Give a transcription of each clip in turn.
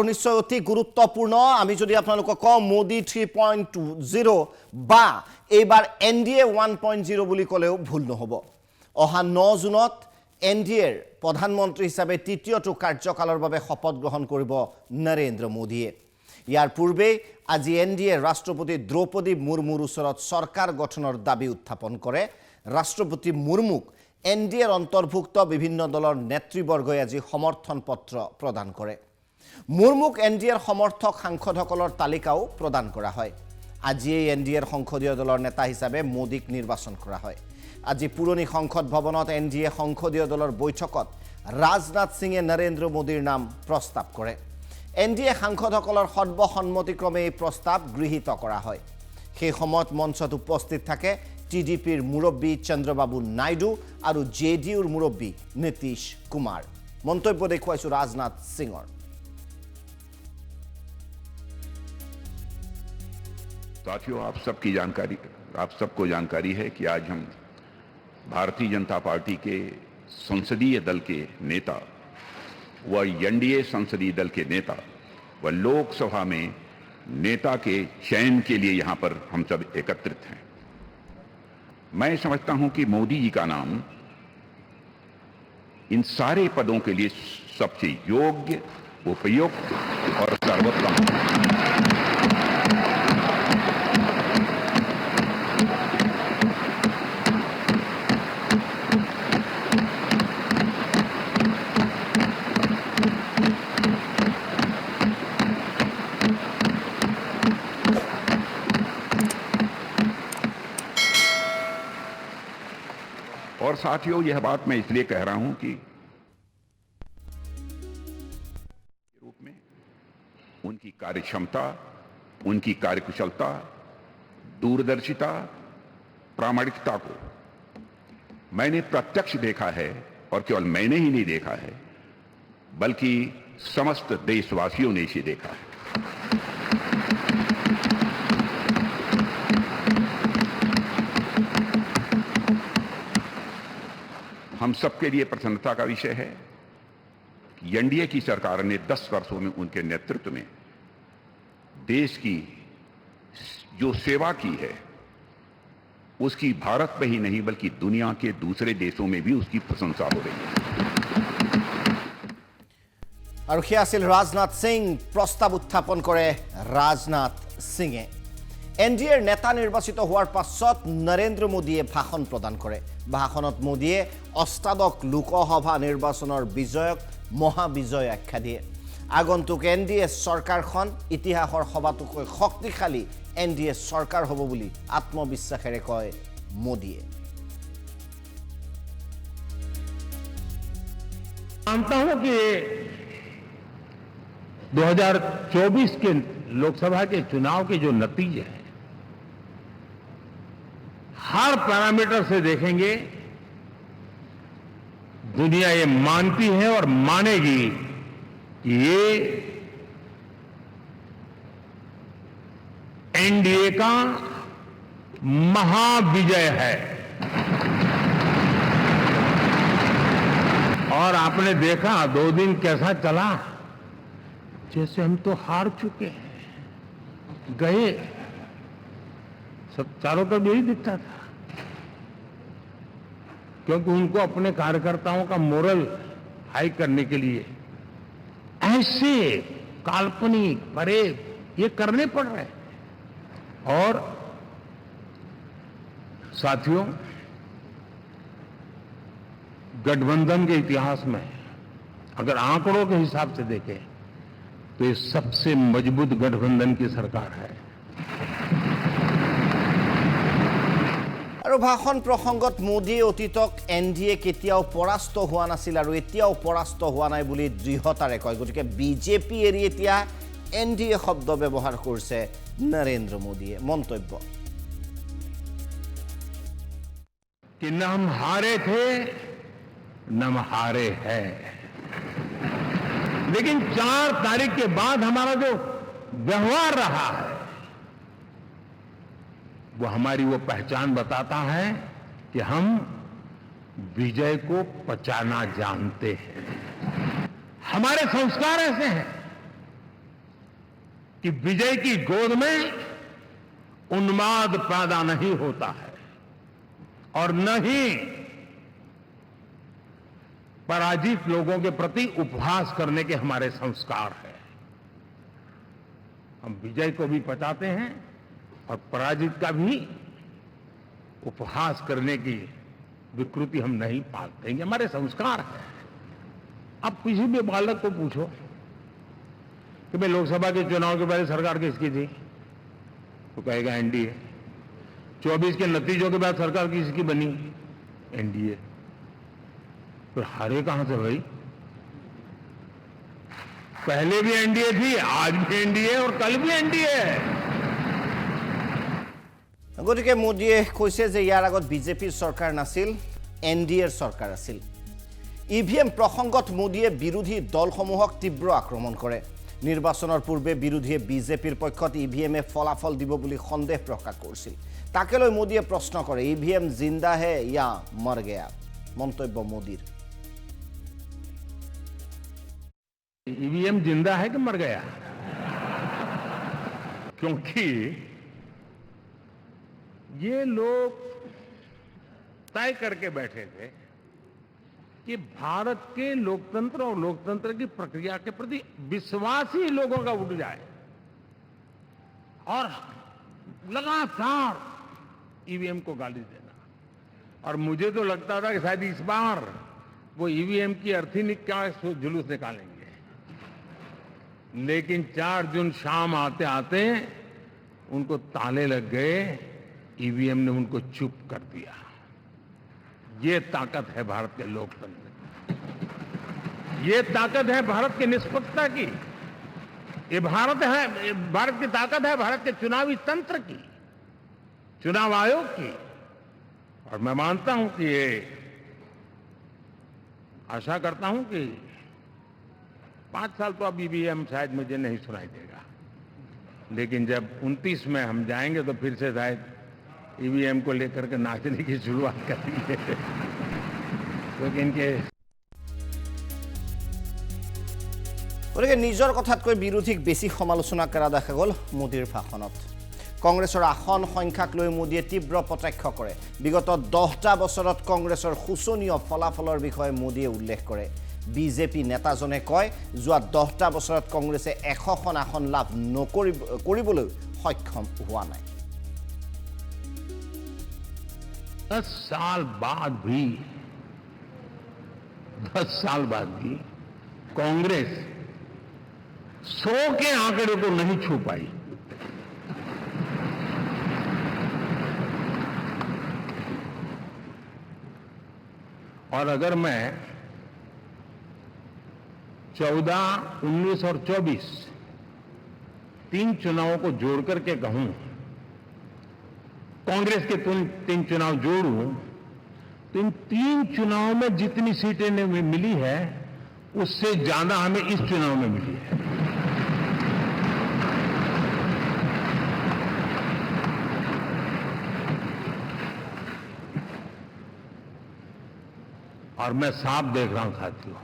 আৰু নিশ্চয় অতি গুৰুত্বপূৰ্ণ আমি যদি আপোনালোকক কওঁ মোদী 3.0 বা এইবাৰ এনডিএ 1.0 বুলি ক'লেও ভুল নহ'ব অহা 9 জুনত এনডিএৰ প্ৰধানমন্ত্ৰী হিচাপে তৃতীয়টো কাৰ্যকালৰ বাবে শপত গ্ৰহণ কৰিব নৰেন্দ্ৰ মোদীয়ে ইয়াৰ পূৰ্বে আজি এনডিএৰ ৰাষ্ট্ৰপতি দ্ৰৌপদী মুৰ্মুৰ ওচৰত চৰকাৰ গঠনৰ দাবী উত্থাপন কৰে ৰাষ্ট্ৰপতি মুৰ্মুক এনডিএৰ অন্তৰ্ভুক্ত বিভিন্ন দলৰ নেতৃবৰ্গই আজি সমৰ্থন পত্ৰ প্ৰদান কৰে মুৰ্মুক এনডিএৰ সমৰ্থক সাংসদসকলৰ তালিকাও প্ৰদান কৰা হয় আজি এই এনডিএৰ সংসদীয় দলৰ নেতা হিচাপে মোদীক নিৰ্বাচন কৰা হয় আজি পুৰণি সংসদ ভৱনত এনডিএ সংসদীয় দলৰ বৈঠকত ৰাজনাথ সিঙে নৰেন্দ্ৰ মোদীৰ নাম প্ৰস্তাৱ কৰে এনডিএ সাংসদসকলৰ সৰ্বসন্মতিক্ৰমে এই প্ৰস্তাৱ গৃহীত কৰা হয় সেই সময়ত মঞ্চত উপস্থিত থাকে টিডিপিৰ মুৰব্বী চন্দ্ৰবাবু নাইডু আৰু জেডিইউৰ মুৰব্বী নীতিশ কুমাৰ মন্তব্য দেখুৱাইছো ৰাজনাথ সিঙৰ साथियों आप सबको जानकारी है कि आज हम भारतीय जनता पार्टी के संसदीय दल के नेता व एनडीए संसदीय दल के नेता व लोकसभा में नेता के चयन के लिए यहां पर हम सब एकत्रित हैं मैं समझता हूं कि मोदी जी का नाम इन सारे पदों के लिए सबसे योग्य उपयुक्त और सर्वोत्तम और साथियों यह बात मैं इसलिए कह रहा हूं कि रूप में उनकी कार्यक्षमता उनकी कार्यकुशलता दूरदर्शिता प्रामाणिकता को मैंने प्रत्यक्ष देखा है और केवल मैंने ही नहीं देखा है बल्कि समस्त देशवासियों ने इसे देखा है हम सबके लिए प्रसन्नता का विषय है कि एनडीए की सरकार ने 10 वर्षों में उनके नेतृत्व में देश की जो सेवा की है उसकी भारत में ही नहीं बल्कि दुनिया के दूसरे देशों में भी उसकी प्रशंसा हो रही है আৰু সেয়া আছিল ৰাজনাথ সিং প্ৰস্তাৱ উত্থাপন কৰে ৰাজনাথ সিঙে এনডিএৰ নেতা নিৰ্বাচিত হোৱাৰ পাছত নৰেন্দ্ৰ মোদীয়ে ভাষণ প্ৰদান কৰে ভাষণত মোদীয়ে অষ্টাদশ লোকসভা নিৰ্বাচনৰ বিজয়ক মহাবিজয় আখ্যা দিয়ে আগন্তুক এনডিএ চৰকাৰখন ইতিহাসৰ সবাতোকৈ শক্তিশালী এনডিএ চৰকাৰ হ'ব বুলি আত্মবিশ্বাসেৰে কয় মোদীয়ে मानता हूं कि 2024 के लोकसभा के चुनाव के जो नतीजे हैं हर पैरामीटर से देखेंगे दुनिया ये मानती है और मानेगी कि ये एनडीए का महाविजय है और आपने देखा 2 दिन कैसा चला जैसे हम तो हार चुके हैं गए सब चारों तरफ यही दिखता था क्योंकि उनको अपने कार्यकर्ताओं का मोरल हाई करने के लिए ऐसे काल्पनिक परेड ये करने पड़ रहे हैं और साथियों गठबंधन के इतिहास में अगर आंकड़ों के हिसाब से देखें तो ये सबसे मजबूत गठबंधन की सरकार है আৰু ভাষণ প্ৰসংগত মোদী অতীতক এনডিএ কেতিয়াও পৰাস্ত হোৱা নাছিল আৰু এতিয়াও পৰাস্ত হোৱা নাই বুলি দৃঢ়তাৰে কয় গতিকে বিজেপি এৰি এতিয়া এনডিএ শব্দ ব্যৱহাৰ কৰিছে নৰেন্দ্ৰ মোদীয়ে মন্তব্য कि न हम हारे थे न हम हारे हैं लेकिन 4 तारीख के बाद हमारा जो व्यवहार रहा है वो हमारी वो पहचान बताता है कि हम विजय को पचाना जानते हैं हमारे संस्कार ऐसे हैं कि विजय की गोद में उन्माद पैदा नहीं होता है और न ही पराजित लोगों के प्रति उपहास करने के हमारे संस्कार है। हम विजय को भी पचाते हैं और पराजित का भी उपहास करने की विकृति हम नहीं पालते हैं, हमारे संस्कार है। अब किसी भी बालक को पूछो कि भाई लोकसभा के चुनाव के पहले सरकार किसकी थी, तो कहेगा एनडीए। 24 के नतीजों के बाद सरकार किसकी बनी, एनडीए। फिर हारे कहां से भाई? पहले भी एनडीए थी, आज भी एनडीए और कल भी एनडीए है। গতিকে মোদীয়ে কৈছে যে ইয়াৰ আগত বিজেপিৰ চৰকাৰ নাছিল, এনডিএৰ চৰকাৰ আছিল। ইভিএম প্ৰসংগত মোদীয়ে বিৰোধী দলসমূহক তীব্ৰ আক্ৰমণ কৰে। নিৰ্বাচনৰ পূৰ্বে বিৰোধীয়ে বিজেপিৰ পক্ষত ইভিএমে ফলাফল দিব বুলি সন্দেহ প্ৰকাশ কৰিছিল। তাকে লৈ মোদীয়ে প্ৰশ্ন কৰে, ইভিএম জিন্দা হে या मर गया? মন্তব্য মোদীৰ। ईवीएम जिंदा है कि मर गया? क्योंकि ये लोग तय करके बैठे थे कि भारत के लोकतंत्र और लोकतंत्र की प्रक्रिया के प्रति विश्वास ही लोगों का उठ जाए, और लगातार ईवीएम को गाली देना। और मुझे तो लगता था कि शायद इस बार वो ईवीएम की अर्थी क्या जुलूस निकालेंगे, लेकिन 4 जून शाम आते आते उनको ताले लग गए, ईवीएम ने उनको चुप कर दिया। ये ताकत है भारत के लोकतंत्र की, ये ताकत है भारत की निष्पक्षता की, ये भारत की ताकत है भारत के चुनावी तंत्र की, चुनाव आयोग की। और मैं मानता हूं कि ये आशा करता हूं कि 5 साल तो अब ईवीएम शायद मुझे नहीं सुनाई देगा, लेकिन जब 29 में हम जाएंगे तो फिर से शायद ईवीएम को लेकर के नाचने की शुरुआत करेंगे। क्योंकि इनके গতিকে নিজৰ কথাতকৈ বিৰোধীক বেছি সমালোচনা কৰা দেখা গ'ল মোদীৰ ভাষণত। কংগ্ৰেছৰ আসন সংখ্যাক লৈ মোদীয়ে তীব্ৰ কটাক্ষ কৰে। বিগত 10টা বছৰত কংগ্ৰেছৰ শোচনীয় ফলাফলৰ বিষয়ে মোদীয়ে উল্লেখ কৰে। বিজেপি নেতাজনে কয়, যোৱা 10টা বছৰত কংগ্ৰেছে 100খন আসন লাভ কৰিবলৈ সক্ষম হোৱা নাই। 10 साल बाद भी कांग्रेस 100 के आंकड़े को नहीं छू पाई। और अगर मैं 14, 19 और 24 3 चुनावों को जोड़ करके कहूं, कांग्रेस के 3 चुनाव जोड़ूं, तो इन 3 चुनावों में जितनी सीटें मिली है उससे ज्यादा हमें इस चुनाव में मिली है। और मैं साफ देख रहा हूं साथियों,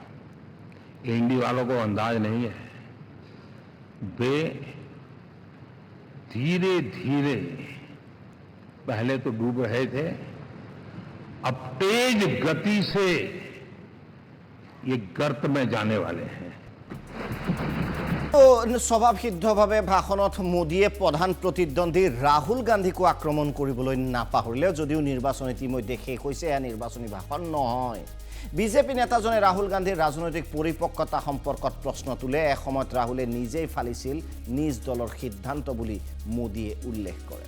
एनडीए वालों को अंदाज नहीं है, वे धीरे धीरे पहले तो डूब रहे थे, अब तेज गति से ये गर्त में जाने वाले हैं। স্বভাৱসিদ্ধভাৱে ভাষণত মোদীয়ে প্ৰধান প্ৰতিদ্বন্দ্বী ৰাহুল গান্ধীকো আক্ৰমণ কৰিবলৈ নাপাহৰিলে। যদিও নিৰ্বাচন ইতিমধ্যে শেষ হৈছে, এয়া নিৰ্বাচনী ভাষণ নহয়। বিজেপি নেতাজনে ৰাহুল গান্ধীৰ ৰাজনৈতিক পৰিপক্কতা সম্পৰ্কত প্ৰশ্ন তোলে। এসময়ত ৰাহুলে নিজেই ফালিছিল নিজ দলৰ সিদ্ধান্ত বুলি মোদীয়ে উল্লেখ কৰে।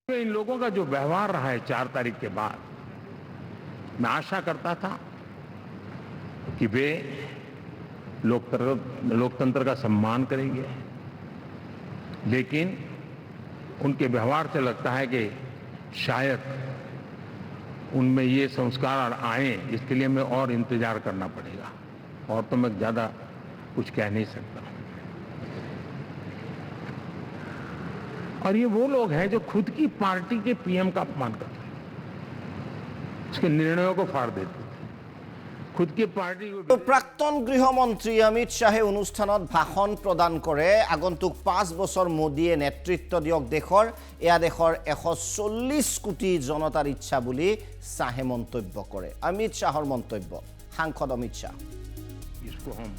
इन लोगों का जो व्यवहार रहा है 4 तारीख के बाद, मैं आशा करता था कि वे लोकतंत्र का सम्मान करेंगे, लेकिन उनके व्यवहार से लगता है कि शायद उनमें ये संस्कार आए, इसके लिए हमें और इंतजार करना पड़ेगा। और तो मैं ज्यादा कुछ कह नहीं सकता। और ये वो लोग हैं जो खुद की पार्टी के पीएम का अपमान करते हैं, उसके निर्णयों को फाड़ देते थे। खुद की पार्टी को প্ৰাক্তন গৃহমন্ত্ৰী অমিত শ্বাহে অনুষ্ঠানত ভাষণ প্ৰদান কৰে আগন্তুক 5 বছৰ মোদীয়ে নেতৃত্ব দিয়ক দেশৰ এয়া দেশৰ 140 কোটি জনতাৰ ইচ্ছা বুলি শ্বাহে মন্তব্য কৰে অমিত শ্বাহৰ মন্তব্য সাংসদ অমিত শ্বাহ इसको हम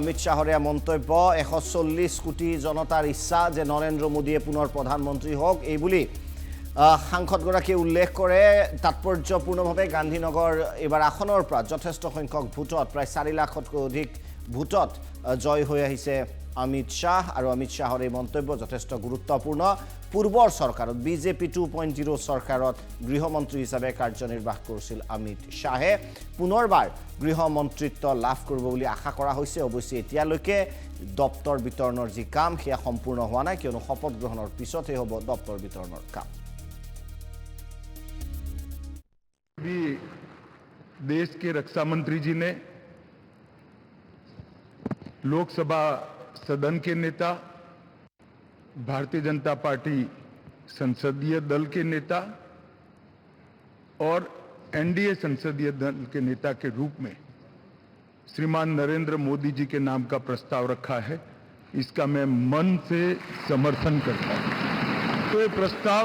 অমিত শ্বাহৰ এয়া মন্তব্য 140 কোটি জনতাৰ ইচ্ছা যে নৰেন্দ্ৰ মোদীয়ে পুনৰ প্ৰধানমন্ত্ৰী হওক এই বুলি সাংসদগৰাকীয়ে উল্লেখ কৰে তাৎপৰ্যপূৰ্ণভাৱে গান্ধীনগৰ এইবাৰ আসনৰ পৰা যথেষ্ট সংখ্যক ভোটত প্ৰায় 4 লাখতকৈ অধিক ভোটত জয় হৈ আহিছে অমিত শ্বাহ আৰু অমিত শ্বাহৰ এই মন্তব্য যথেষ্ট গুৰুত্বপূৰ্ণ পূৰ্বৰ চৰকাৰত বিজেপি 2.0 চৰকাৰত গৃহমন্ত্ৰী হিচাপে কাৰ্যনিৰ্বাহ কৰিছিল অমিত শ্বাহে পুনৰবাৰ গৃহমন্ত্ৰীত্ব লাভ কৰিব বুলি আশা কৰা হৈছে অৱশ্যে এতিয়ালৈকে দপ্তৰ বিতৰণৰ যি কাম সেয়া সম্পূৰ্ণ হোৱা নাই কিয়নো শপত গ্ৰহণৰ পিছতহে হ'ব দপ্তৰ বিতৰণৰ কাম भी देश के रक्षा मंत्री जी ने लोकसभा सदन के नेता भारतीय जनता पार्टी संसदीय दल के नेता और एनडीए संसदीय दल के नेता के रूप में श्रीमान नरेंद्र मोदी जी के नाम का प्रस्ताव रखा है इसका मैं मन से समर्थन करता हूं तो ये प्रस्ताव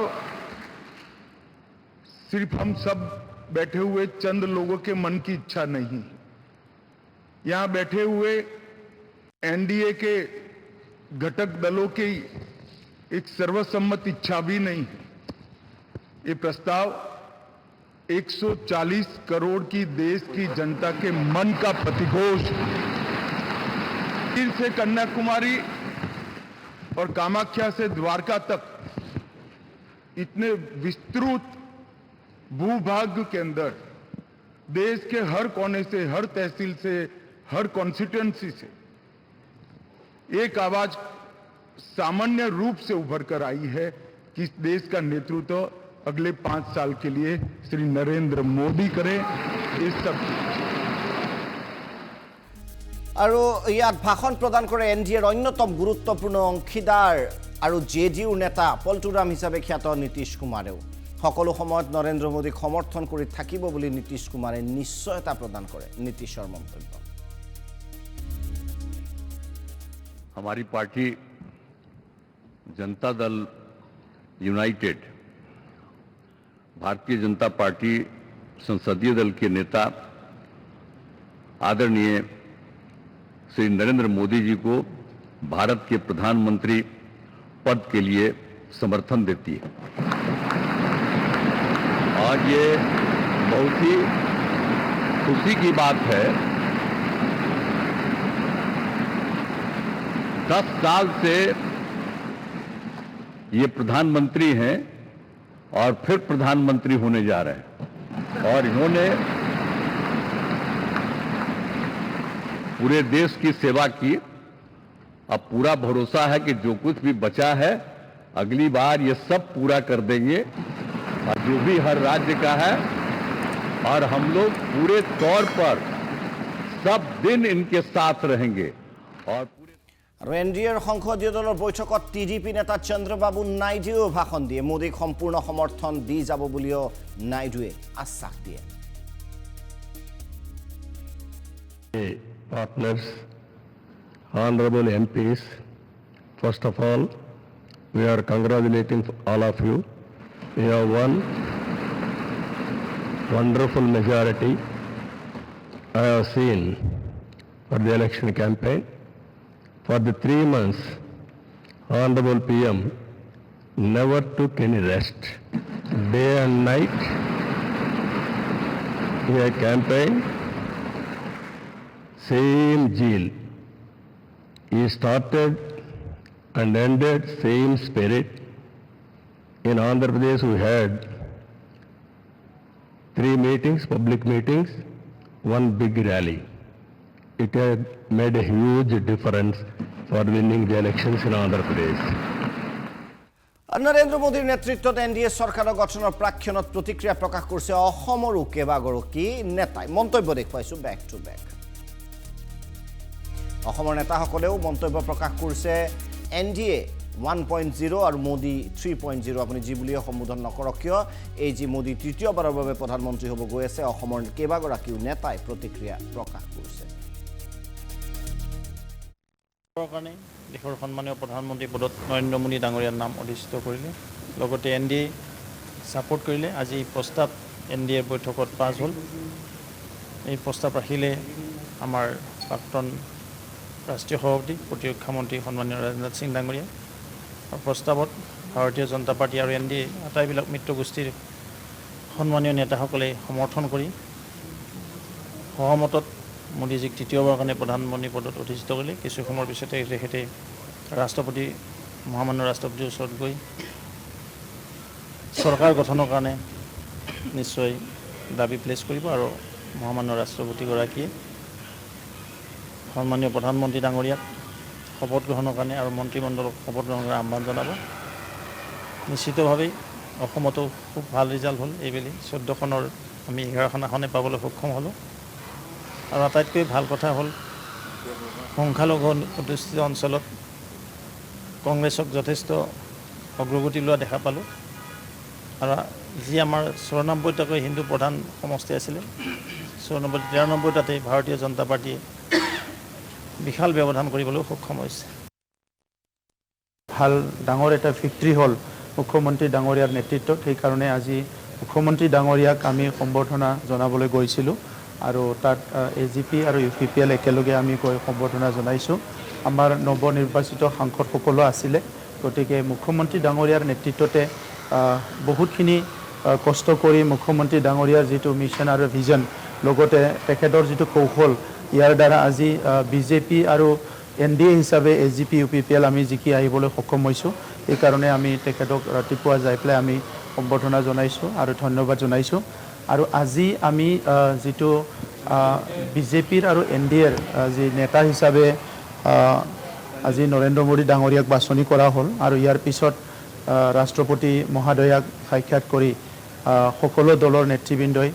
सिर्फ हम सब बैठे हुए चंद लोगों के मन की इच्छा नहीं यहां बैठे हुए एनडीए के घटक दलों की एक सर्वसम्मत इच्छा भी नहीं ये प्रस्ताव 140 करोड़ की देश की जनता के मन का प्रतिघोष से कन्याकुमारी और कामाख्या से द्वारका तक इतने विस्तृत भूभाग के अंदर देश के हर कोने से हर तहसील से हर कॉन्स्टिट्यूएंसी से एक आवाज सामान्य रूप से उभर कर आई है कि इस देश का नेतृत्व अगले 5 साल के लिए श्री नरेंद्र मोदी करें इस सब আৰু ইয়াত ভাষণ প্ৰদান কৰে এনডিএৰ অন্যতম গুৰুত্বপূৰ্ণ অংশীদাৰ আৰু জেডিউৰ নেতা পল্টুৰাম হিচাপে খ্যাত নীতিশ কুমাৰেও সকলো সময়ত নৰেন্দ্ৰ মোদীক সমৰ্থন কৰি থাকিব বুলি নীতিশ কুমাৰে নিশ্চয়তা প্ৰদান কৰে নীতিশৰ মন্তব্য हमारी party Janata Dal United Bharatiya Janata party संसदीय दल के नेता आदरणीय श्री नरेंद्र मोदी जी को भारत के प्रधानमंत्री पद के लिए समर्थन देती है और ये बहुत ही खुशी की बात है 10 साल से ये प्रधानमंत्री हैं और फिर प्रधानमंत्री होने जा रहे हैं और इन्होंने पूरे देश की सेवा की अब पूरा भरोसा है कि जो कुछ भी बचा है अगली बार ये सब पूरा कर देंगे और जो भी हर राज्य का है और हम लोग पूरे तौर पर सब दिन इनके साथ रहेंगे और আৰু এনডিএৰ সংসদীয় দলৰ বৈঠকত টিডিপি নেতা চন্দ্ৰবাবু নাইডুৱেও ভাষণ দিয়ে মোদীক সম্পূৰ্ণ সমৰ্থন দি যাব বুলিও নাইডুৱে আশ্বাস দিয়ে Partners, honorable MPs, first of all, we are congratulating all of you. We have won wonderful majority I have seen for the election campaign. For the 3 months, Honorable PM never took any rest. Day and night, he had campaigned. Same zeal. He started and ended same spirit. In Andhra Pradesh we had 3 meetings, public meetings, 1 big rally. It had made a huge difference for winning the elections in Andhra Pradesh. Narendra মোদীৰ নেতৃত্বত NDA চৰকাৰৰ গঠনৰ প্ৰাক্ষণত প্ৰতিক্ৰিয়া প্ৰকাশ কৰিছে অসমৰো কেইবাগৰাকী নেতাই মন্তব্য দেখুৱাইছো বেক টু বেক অসমৰ নেতাসকলেও মন্তব্য প্ৰকাশ কৰিছে এনডিএ 1.0 আৰু মোদী 3.0 আপুনি যি বুলিয়ে সম্বোধন নকৰক কিয় এই যি মোদী তৃতীয়বাৰৰ বাবে প্ৰধানমন্ত্ৰী হ'ব গৈ আছে অসমৰ কেইবাগৰাকীও নেতাই প্ৰতিক্ৰিয়া প্ৰকাশ কৰিছে কাৰণে দেশৰ সন্মানীয় প্ৰধানমন্ত্ৰী পদত নৰেন্দ্ৰ মোদী ডাঙৰীয়াৰ নাম অধিষ্ঠিত কৰিলে লগতে এনডিএ ছাপোৰ্ট কৰিলে আজি প্ৰস্তাৱ এনডিএ বৈঠকত পাছ হ'ল এই প্ৰস্তাৱ ৰাখিলে আমাৰ প্ৰাক্তন ৰাষ্ট্ৰীয় সভাপতি প্ৰতিৰক্ষা মন্ত্ৰী সন্মানীয় ৰাজনাথ সিং ডাঙৰীয়া আৰু প্ৰস্তাৱত ভাৰতীয় জনতা পাৰ্টি আৰু এনডিএ আটাইবিলাক মিত্ৰগোষ্ঠীৰ সন্মানীয় নেতাসকলে সমৰ্থন কৰি সহমতত মোদীজীক তৃতীয়বাৰৰ কাৰণে প্ৰধানমন্ত্ৰী পদত অধিষ্ঠিত কৰিলে কিছু সময়ৰ পিছতে তেখেতে ৰাষ্ট্ৰপতি মহামান্য ৰাষ্ট্ৰপতিৰ ওচৰত গৈ চৰকাৰ গঠনৰ কাৰণে নিশ্চয় দাবী প্লেচ কৰিব আৰু মহামান্য ৰাষ্ট্ৰপতিগৰাকীয়ে সন্মানীয় প্ৰধানমন্ত্ৰী ডাঙৰীয়াক শপত গ্ৰহণৰ কাৰণে আৰু মন্ত্ৰীমণ্ডলক শপত গ্ৰহণৰ কাৰণে আহ্বান জনাব নিশ্চিতভাৱেই অসমতো খুব ভাল ৰিজাল্ট হ'ল এইবেলি 14খনৰ আমি 11খন আসনে পাবলৈ সক্ষম হ'লোঁ আৰু আটাইতকৈ ভাল কথা হ'ল সংখ্যালঘু অধ্যুষিত অঞ্চলত কংগ্ৰেছক যথেষ্ট অগ্ৰগতি লোৱা দেখা পালোঁ আৰু যি আমাৰ 94টাকৈ হিন্দু প্ৰধান সমষ্টি আছিলে 93টাতে ভাৰতীয় জনতা পাৰ্টীয়ে বিশাল ব্যৱধান কৰিবলৈ সক্ষম হৈছে ভাল ডাঙৰ এটা ভিক্টৰী হ'ল মুখ্যমন্ত্ৰী ডাঙৰীয়াৰ নেতৃত্বত সেইকাৰণে আজি মুখ্যমন্ত্ৰী ডাঙৰীয়াক আমি সম্বৰ্ধনা জনাবলৈ গৈছিলোঁ আৰু তাত এজিপি আৰু ইউপিপিএল একেলগে আমি গৈ সম্বৰ্ধনা জনাইছোঁ আমাৰ নৱনিৰ্বাচিত সাংসদসকলো আছিলে গতিকে মুখ্যমন্ত্ৰী ডাঙৰীয়াৰ নেতৃত্বতে বহুতখিনি কষ্ট কৰি মুখ্যমন্ত্ৰী ডাঙৰীয়াৰ যিটো মিছন আৰু ভিজন লগতে তেখেতৰ যিটো কৌশল ইয়াৰ দ্বাৰা আজি বিজেপি আৰু এনডিএ হিচাপে এজিপি ইউপিপিএল আমি জিকি আহিবলৈ সক্ষম হৈছোঁ এইকাৰণে আমি তেখেতক ৰাতিপুৱা যাই পেলাই আমি সম্বৰ্ধনা জনাইছোঁ আৰু ধন্যবাদ জনাইছোঁ আৰু আজি আমি যিটো বিজেপিৰ আৰু এনডিএৰ যি নেতা হিচাপে আজি নৰেন্দ্ৰ মোদী ডাঙৰীয়াক বাছনি কৰা হ'ল আৰু ইয়াৰ পিছত ৰাষ্ট্ৰপতি মহোদয়াক সাক্ষাৎ কৰি সকলো দলৰ নেতৃবৃন্দই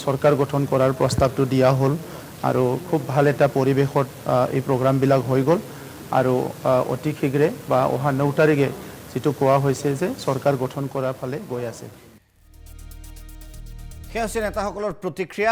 চৰকাৰ গঠন কৰাৰ প্ৰস্তাৱটো দিয়া হ'ল আৰু খুব ভাল এটা পৰিৱেশত এই প্ৰগ্ৰামবিলাক হৈ গ'ল আৰু অতি শীঘ্ৰে বা অহা 9 তাৰিখে যিটো কোৱা হৈছে যে চৰকাৰ গঠন কৰাৰ ফালে গৈ আছে সেয়া হৈছে নেতাসকলৰ প্ৰতিক্ৰিয়া